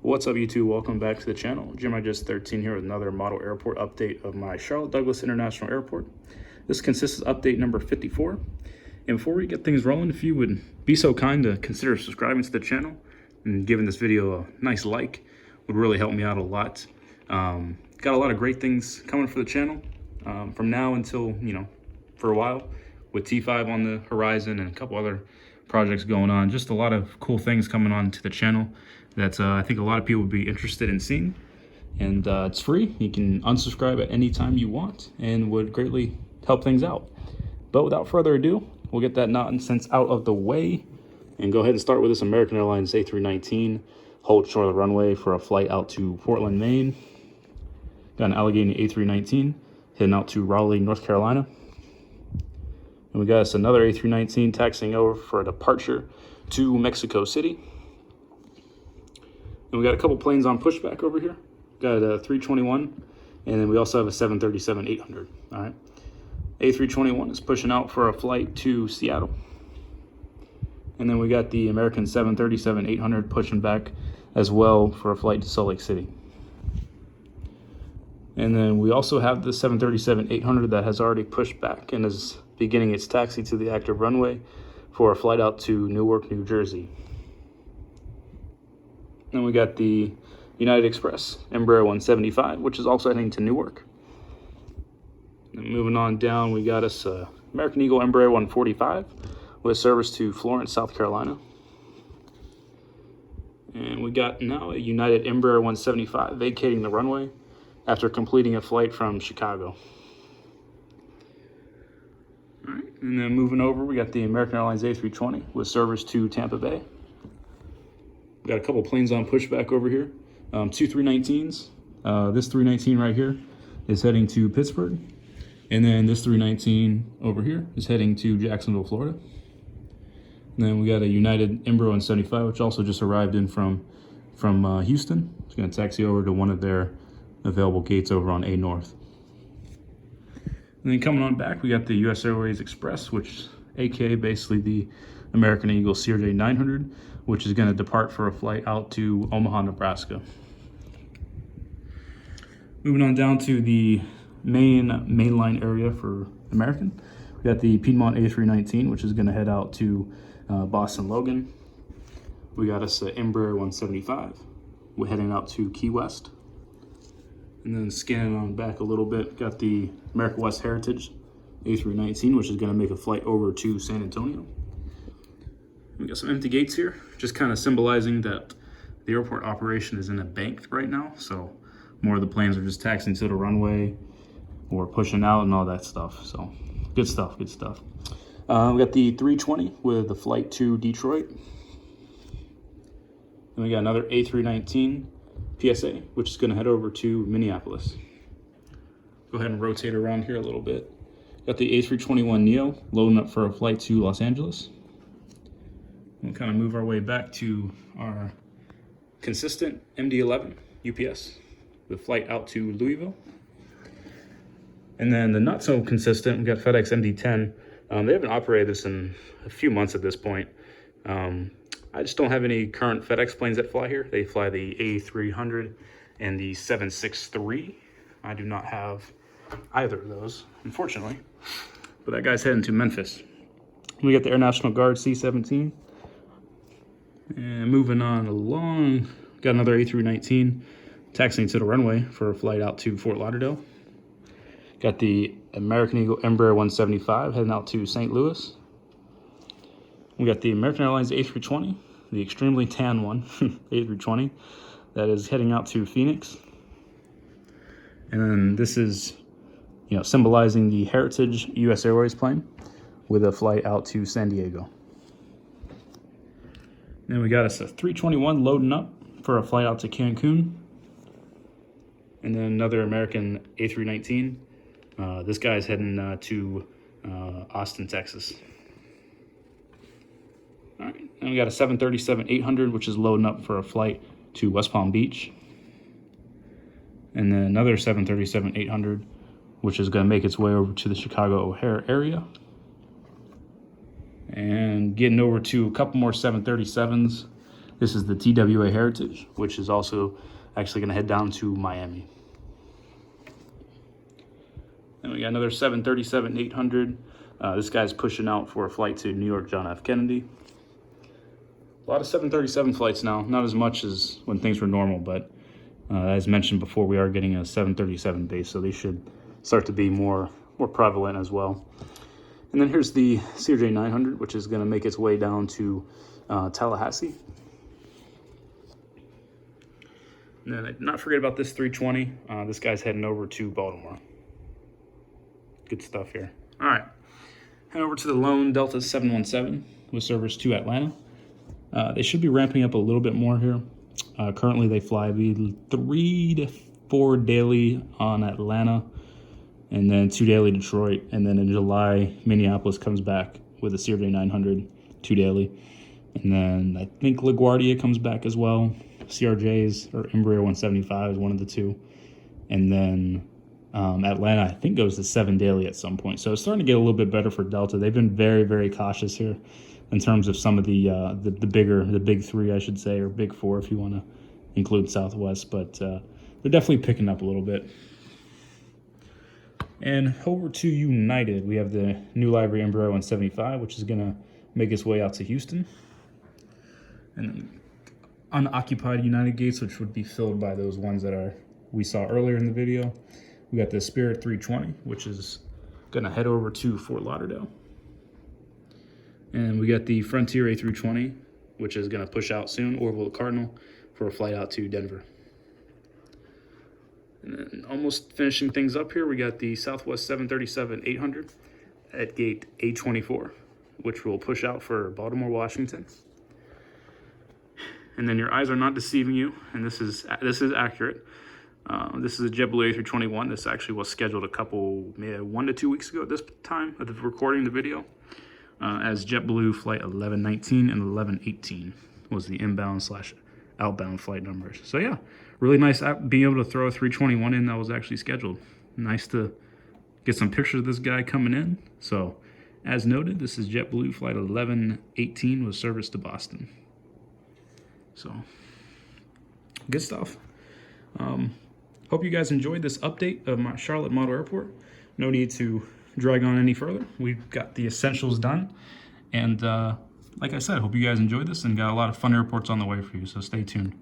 What's up, YouTube? Welcome back to the channel. Gemini just 13 here with another model airport update of my Charlotte Douglas International Airport. This consists of update number 54. And before we get things rolling, if you would be so kind to consider subscribing to the channel and giving this video a nice like, would really help me out a lot. Got a lot of great things coming for the channel from now until, for a while, with T5 on the horizon and a couple other projects going on. Just a lot of cool things coming on to the channel that I think a lot of people would be interested in seeing. And it's free. You can unsubscribe at any time you want and would greatly help things out. But without further ado, we'll get that nonsense out of the way and go ahead and start with this American Airlines A319. Hold short of the runway for a flight out to Portland, Maine. Got an Allegheny A319 heading out to Raleigh, North Carolina. And we got us another A319 taxiing over for a departure to Mexico City. And we got a couple planes on pushback over here. Got a 321, and then we also have a 737-800. All right. A321 is pushing out for a flight to Seattle. And then we got the American 737-800 pushing back as well for a flight to Salt Lake City. And then we also have the 737-800 that has already pushed back and is beginning its taxi to the active runway for a flight out to Newark, New Jersey. Then we got the United Express Embraer 175, which is also heading to Newark. And moving on down, we got us American Eagle Embraer 145 with service to Florence, South Carolina. And we got now a United Embraer 175 vacating the runway after completing a flight from Chicago. All right, and then moving over, we got the American Airlines A320 with service to Tampa Bay. We got a couple planes on pushback over here. Two 319s. This 319 right here is heading to Pittsburgh. And then this 319 over here is heading to Jacksonville, Florida. And then we got a United Embraer 175, which also just arrived in from Houston. It's going to taxi over to one of their available gates over on A North. And then coming on back, we got the US Airways Express, which aka basically the American Eagle CRJ 900, which is going to depart for a flight out to Omaha, Nebraska. Moving on down to the mainline area for American, we got the Piedmont A319, which is going to head out to Boston Logan. We got us an Embraer 175. We're heading out to Key West. And then scanning on back a little bit, got the America West Heritage A319, which is going to make a flight over to San Antonio. We got some empty gates here, just kind of symbolizing that the airport operation is in a bank right now. So more of the planes are just taxiing to the runway or pushing out and all that stuff. So good stuff, good stuff. We got the 320 with the flight to Detroit. And we got another A319 PSA, which is going to head over to Minneapolis. Go ahead and rotate around here a little bit. Got the A321neo loading up for a flight to Los Angeles. We'll kind of move our way back to our consistent MD-11 UPS with flight out to Louisville. And then the not so consistent, we got FedEx MD-10. They haven't operated this in a few months at this point. I just don't have any current FedEx planes that fly here. They fly the A300 and the 763. I do not have either of those, unfortunately. But that guy's heading to Memphis. We got the Air National Guard C-17. And moving on along, got another A319 taxiing to the runway for a flight out to Fort Lauderdale. Got the American Eagle Embraer 175 heading out to St. Louis. We got the American Airlines A320, the extremely tan one, A320, that is heading out to Phoenix. And then this is, symbolizing the Heritage US Airways plane with a flight out to San Diego. Then we got us a 321 loading up for a flight out to Cancun. And then another American A319. This guy's heading to Austin, Texas. All right, and we got a 737-800, which is loading up for a flight to West Palm Beach. And then another 737-800, which is going to make its way over to the Chicago O'Hare area. And getting over to a couple more 737s This is the TWA Heritage, which is also actually going to head down to Miami. And we got another 737-800. This guy's pushing out for a flight to New York John F. Kennedy. A lot of 737 flights now, not as much as when things were normal, but as mentioned before, we are getting a 737 base, so they should start to be more prevalent as well. And then here's the CRJ-900, which is going to make its way down to Tallahassee. And then not forget about this 320. This guy's heading over to Baltimore. Good stuff here. All right, head over to the lone Delta 717 with service to Atlanta. They should be ramping up a little bit more here. Currently, they fly 3 to 4 daily on Atlanta, and then 2 daily Detroit. And then in July, Minneapolis comes back with a CRJ-900, 2 daily. And then I think LaGuardia comes back as well. CRJs or Embraer 175 is one of the two. And then Atlanta, I think, goes to 7 daily at some point. So it's starting to get a little bit better for Delta. They've been very, very cautious here in terms of some of the big three, I should say, or big four if you want to include Southwest. But they're definitely picking up a little bit. And over to United, we have the new livery Embraer 175, which is going to make its way out to Houston. And then unoccupied United gates, which would be filled by those ones that we saw earlier in the video. We got the Spirit 320, which is going to head over to Fort Lauderdale. And we got the Frontier A320, which is going to push out soon, Orville Cardinal, for a flight out to Denver. And then almost finishing things up here, we got the Southwest 737-800 at gate A24, which will push out for Baltimore, Washington. And then your eyes are not deceiving you, and this is accurate. This is a JetBlue A321. This actually was scheduled 1 to 2 weeks ago at this time of recording the video, as JetBlue flight 1119 and 1118 was the inbound/outbound flight numbers. So yeah, really nice being able to throw a 321 in that was actually scheduled. Nice to get some pictures of this guy coming in. So as noted, this is JetBlue flight 1118 with service to Boston. So good stuff. Hope you guys enjoyed this update of my Charlotte Model Airport. No need to drag on any further. We've got the essentials done. And like I said, hope you guys enjoyed this and got a lot of fun airports on the way for you. So stay tuned.